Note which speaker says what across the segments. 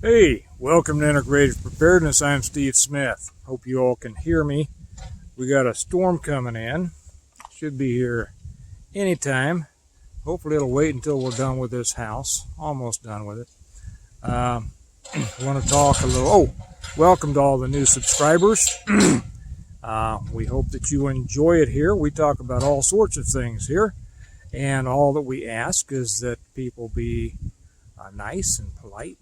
Speaker 1: Hey, welcome to Integrated Preparedness. I'm Steve Smith. Hope you all can hear me. We got a storm coming in. Should be here anytime. Hopefully it'll wait until we're done with this house. Almost done with it. I want to talk a little. Welcome to all the new subscribers. We hope that you enjoy it here. We talk about all sorts of things here. And all that we ask is that people be nice and polite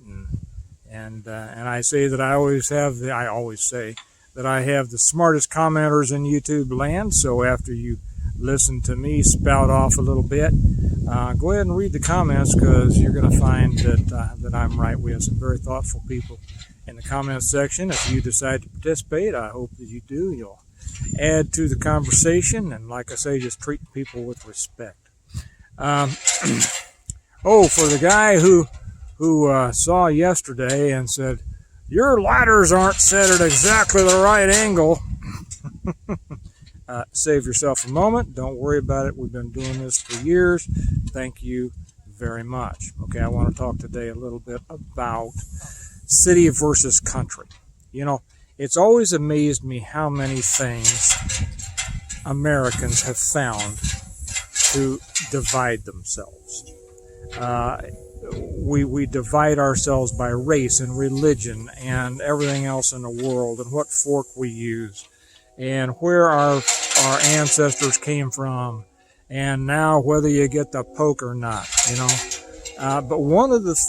Speaker 1: and I say that I always say that I have the smartest commenters in YouTube land. So after you listen to me spout off a little bit, go ahead and read the comments, because you're going to find that I'm right. We have some very thoughtful people in the comments section. If you decide to participate, I hope that you do. You'll add to the conversation, and like I say, just treat people with respect. For the guy who saw yesterday and said, your ladders aren't set at exactly the right angle. Save yourself a moment. Don't worry about it. We've been doing this for years. Thank you very much. Okay, I want to talk today a little bit about city versus country. You know, it's always amazed me how many things Americans have found to divide themselves. We divide ourselves by race and religion and everything else in the world, and what fork we use, and where our ancestors came from, and now whether you get the poke or not, you know. But one of those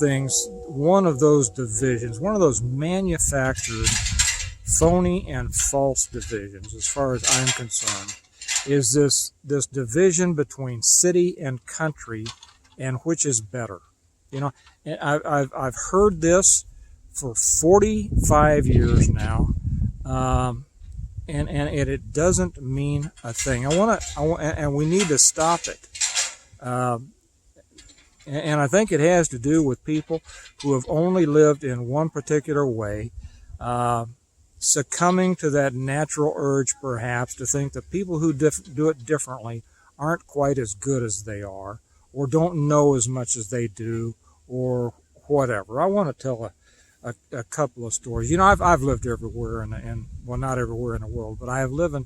Speaker 1: divisions, one of those manufactured phony and false divisions, as far as I'm concerned, is this division between city and country, and which is better. You know, I've heard this for 45 years now, and it doesn't mean a thing. And we need to stop it. And I think it has to do with people who have only lived in one particular way, succumbing to that natural urge, perhaps, to think that people who do it differently aren't quite as good as they are, or don't know as much as they do, or whatever. I want to tell a couple of stories. You know, I've lived everywhere, and well, not everywhere in the world, but I have lived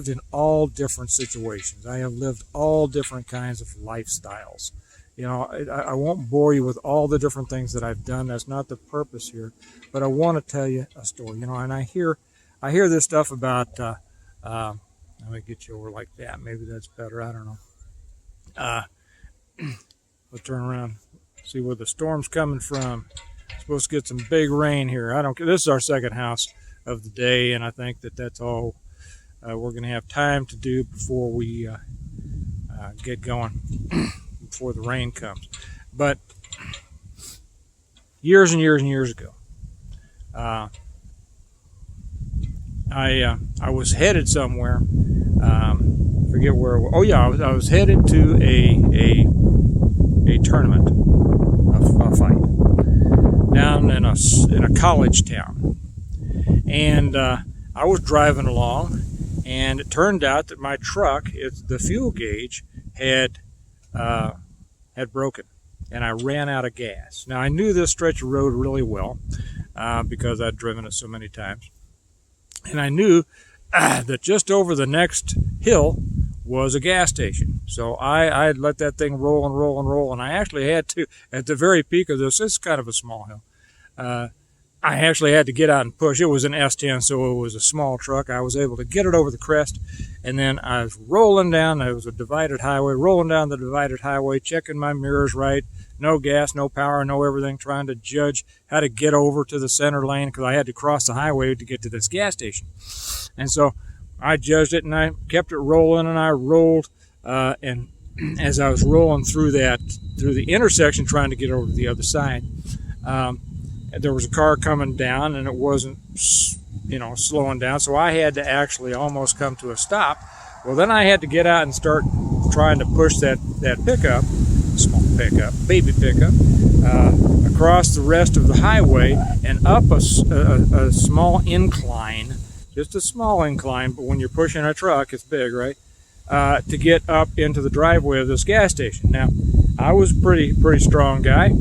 Speaker 1: in all different situations. I have lived all different kinds of lifestyles. You know, I won't bore you with all the different things that I've done. That's not the purpose here. But I want to tell you a story. You know, and I hear this stuff about. Let me get you over like that. Maybe that's better. I don't know. We'll turn around, see where the storm's coming from. Supposed to get some big rain here. I don't care. This is our second house of the day, and I think that's all we're going to have time to do before we get going, before the rain comes. But years and years and years ago, I was headed somewhere. Forget where. I was headed to a tournament, a fight down in a college town, and I was driving along, and it turned out that my truck, the fuel gauge had broken, and I ran out of gas. Now I knew this stretch of road really well because I'd driven it so many times, and I knew that just over the next hill was a gas station. So I let that thing roll and roll and roll, and I actually had to, at the very peak of this is kind of a small hill, I actually had to get out and push. It was an S10, so it was a small truck. I was able to get it over the crest, and then I was rolling down. It was a divided highway, rolling down the divided highway, checking my mirrors right, no gas, no power, no everything, trying to judge how to get over to the center lane, because I had to cross the highway to get to this gas station. And so I judged it, and I kept it rolling, and I rolled, and as I was rolling through the intersection, trying to get over to the other side, there was a car coming down, and it wasn't, slowing down, so I had to actually almost come to a stop. Well, then I had to get out and start trying to push that pickup, small pickup, baby pickup, across the rest of the highway and up a small incline. Just a small incline, but when you're pushing a truck, it's big, right? To get up into the driveway of this gas station. Now, I was a pretty strong guy,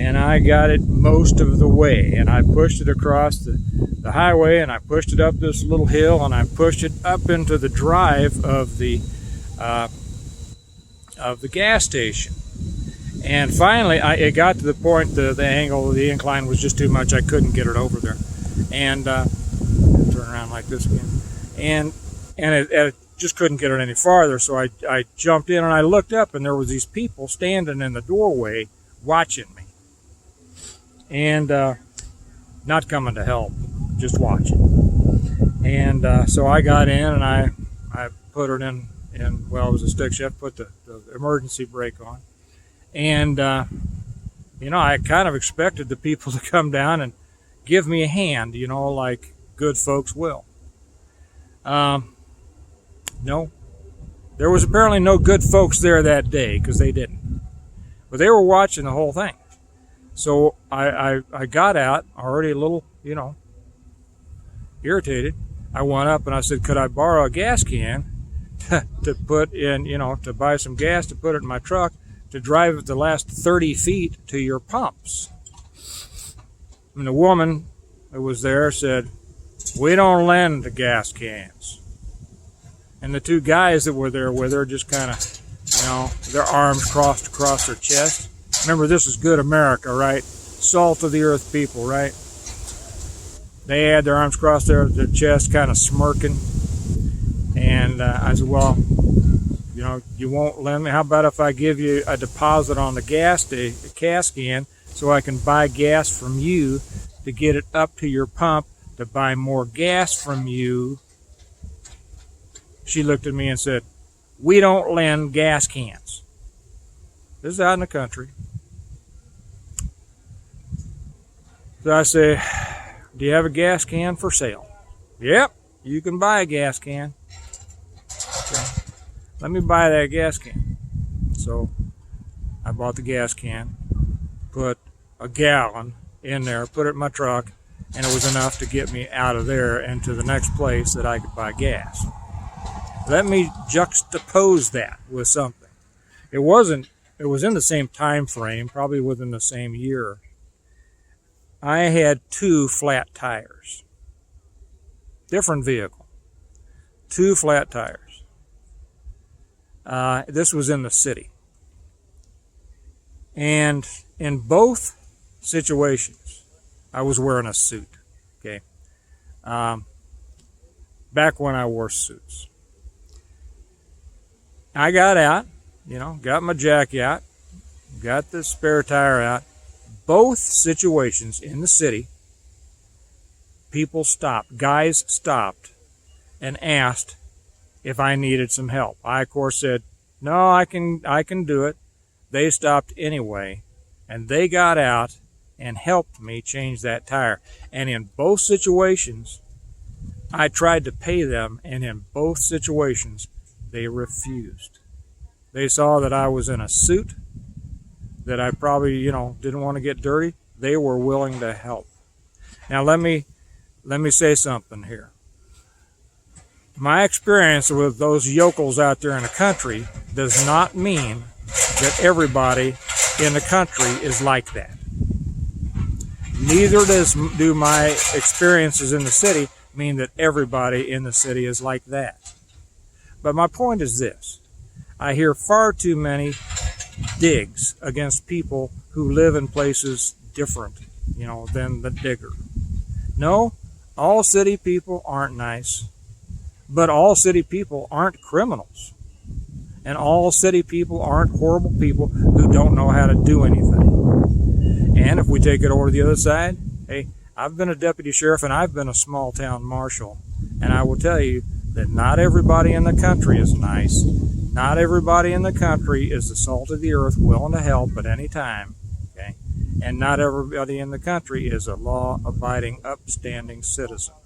Speaker 1: and I got it most of the way, and I pushed it across the highway, and I pushed it up this little hill, and I pushed it up into the drive of the gas station. And finally, it got to the point, the angle of the incline was just too much. I couldn't get it over there. And turn around like this again. And it just couldn't get it any farther. So I jumped in and I looked up, and there was these people standing in the doorway watching me. And not coming to help, just watching. And so I got in and I put it in, well, it was a stick shift, put the emergency brake on. And, I kind of expected the people to come down and give me a hand, like good folks will. No, there was apparently no good folks there that day, because they didn't. But they were watching the whole thing. So I got out, already a little, irritated. I went up and I said, could I borrow a gas can to put in, to buy some gas to put it in my truck, to drive it the last 30 feet to your pumps. And the woman that was there said, we don't lend the gas cans. And the two guys that were there with her just kind of, their arms crossed across their chest. Remember, this is good America, right? Salt of the earth people, right? They had their arms crossed their chest, kind of smirking. And I said, well, you won't lend me. How about if I give you a deposit on the gas can so I can buy gas from you to get it up to your pump to buy more gas from you? She looked at me and said, we don't lend gas cans. This is out in the country. So I say, do you have a gas can for sale? Yep, you can buy a gas can. Okay. Let me buy that gas can. So I bought the gas can, put a gallon in there, put it in my truck, and it was enough to get me out of there and to the next place that I could buy gas. Let me juxtapose that with something. It was in the same time frame, probably within the same year. I had 2 flat tires. Different vehicle. 2 flat tires. This was in the city. And in both situations, I was wearing a suit. Okay. Back when I wore suits. I got out, got my jack out, got the spare tire out. Both situations in the city, guys stopped and asked if I needed some help. I, of course, said, no, I can do it. They stopped anyway, and they got out and helped me change that tire. And in both situations, I tried to pay them, and in both situations, they refused. They saw that I was in a suit, that I probably, didn't want to get dirty. They were willing to help. Now, let me say something here. My experience with those yokels out there in the country does not mean that everybody in the country is like that. Neither do my experiences in the city mean that everybody in the city is like that. But my point is this. I hear far too many digs against people who live in places different, than the digger. No, all city people aren't nice, but all city people aren't criminals. And all city people aren't horrible people who don't know how to do anything. And if we take it over to the other side, hey, I've been a deputy sheriff and I've been a small town marshal. And I will tell you that not everybody in the country is nice. Not everybody in the country is the salt of the earth, willing to help at any time. Okay? And not everybody in the country is a law-abiding, upstanding citizen.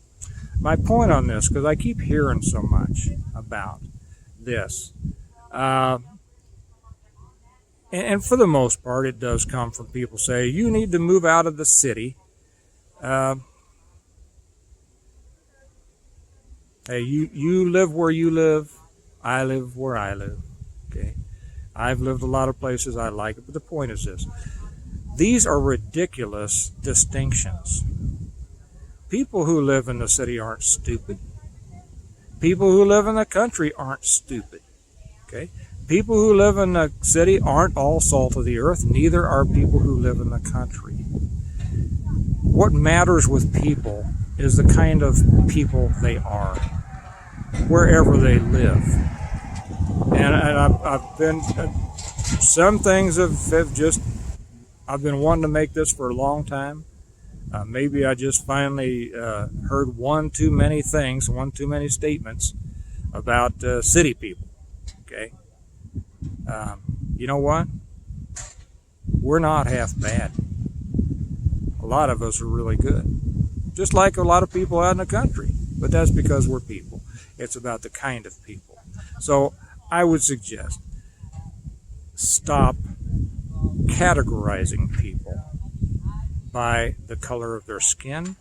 Speaker 1: My point on this, because I keep hearing so much about this, and for the most part, it does come from people say, you need to move out of the city. Hey, you live where you live. I live where I live. Okay, I've lived a lot of places. I like it. But the point is this. These are ridiculous distinctions. People who live in the city aren't stupid. People who live in the country aren't stupid. Okay? People who live in the city aren't all salt of the earth. Neither are people who live in the country. What matters with people is the kind of people they are, wherever they live. And I've been, some things have just, I've been wanting to make this for a long time. Maybe I just finally heard one too many things, one too many statements about city people. Okay, you know what? We're not half bad. A lot of us are really good, just like a lot of people out in the country. But that's because we're people. It's about the kind of people. So I would suggest stop categorizing people by the color of their skin,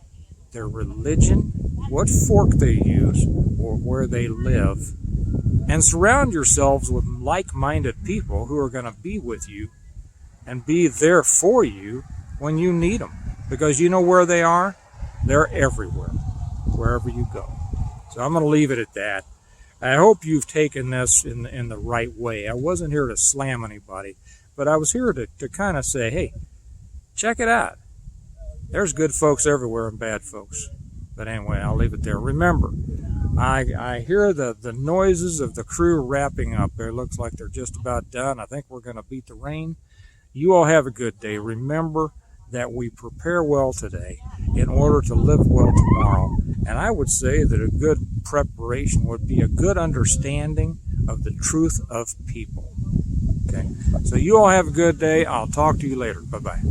Speaker 1: their religion, what fork they use, or where they live, and surround yourselves with like-minded people who are going to be with you and be there for you when you need them. Because you know where they are? They're everywhere, wherever you go. So I'm going to leave it at that. I hope you've taken this in the right way. I wasn't here to slam anybody, but I was here to kind of say, hey, check it out. There's good folks everywhere and bad folks. But anyway, I'll leave it there. Remember, I hear the noises of the crew wrapping up there. Looks like they're just about done. I think we're going to beat the rain. You all have a good day. Remember that we prepare well today in order to live well tomorrow. And I would say that a good preparation would be a good understanding of the truth of people. Okay? So you all have a good day. I'll talk to you later. Bye-bye.